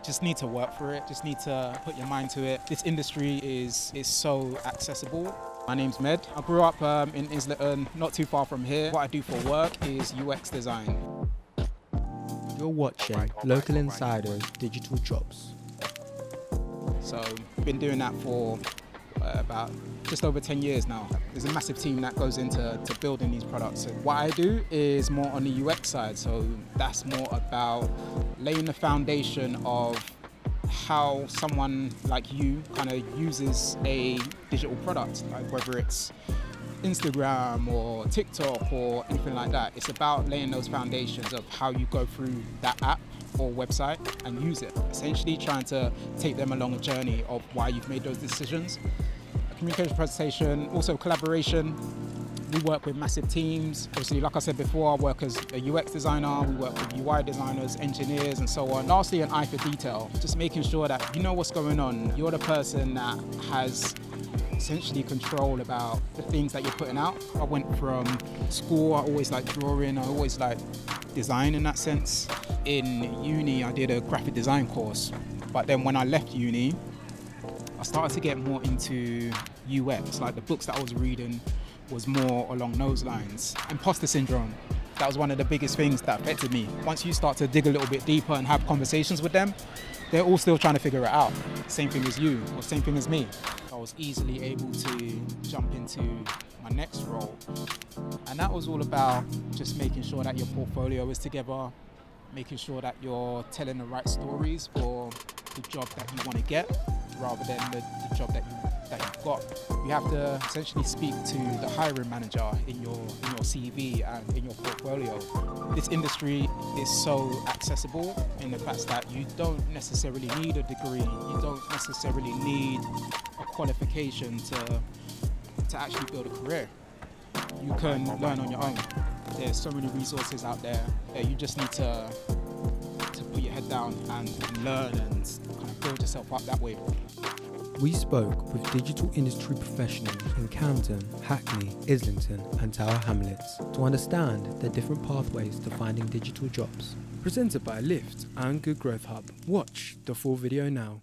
Just need to work for it, just need to put your mind to it. This industry is so accessible. My name's Med. I grew up in Islington, not too far from here. What I do for work is UX design. You're watching Local Insider's Digital Jobs. So been doing that for about just over 10 years now. There's a massive team that goes into building these products. And what I do is more on the UX side, so that's more about laying the foundation of how someone like you kind of uses a digital product, like whether it's Instagram or TikTok or anything like that. It's about laying those foundations of how you go through that app or website and use it. Essentially trying to take them along a journey of why you've made those decisions. A communication presentation, also collaboration. We work with massive teams. Obviously, like I said before, I work as a UX designer, we work with UI designers, engineers, and so on. Lastly, an eye for detail. Just making sure that you know what's going on. You're the person that has essentially control about the things that you're putting out. I went from school, I always liked drawing, I always liked design in that sense. In uni, I did a graphic design course, but then when I left uni, I started to get more into UX, like the books that I was reading was more along those lines. Imposter syndrome, that was one of the biggest things that affected me. Once you start to dig a little bit deeper and have conversations with them, they're all still trying to figure it out. Same thing as you, or same thing as me. I was easily able to jump into my next role. And that was all about just making sure that your portfolio is together, making sure that you're telling the right stories for the job that you want to get, rather than the job that you've got. You have to essentially speak to the hiring manager in your CV and in your portfolio. This industry is so accessible in the fact that you don't necessarily need a degree, you don't necessarily need a qualification to actually build a career. You can learn on your own. There's so many resources out there that you just need to put your head down and learn and kind of build yourself up that way. We spoke with digital industry professionals in Camden, Hackney, Islington and Tower Hamlets to understand their different pathways to finding digital jobs. Presented by Lyft and Good Growth Hub. Watch the full video now.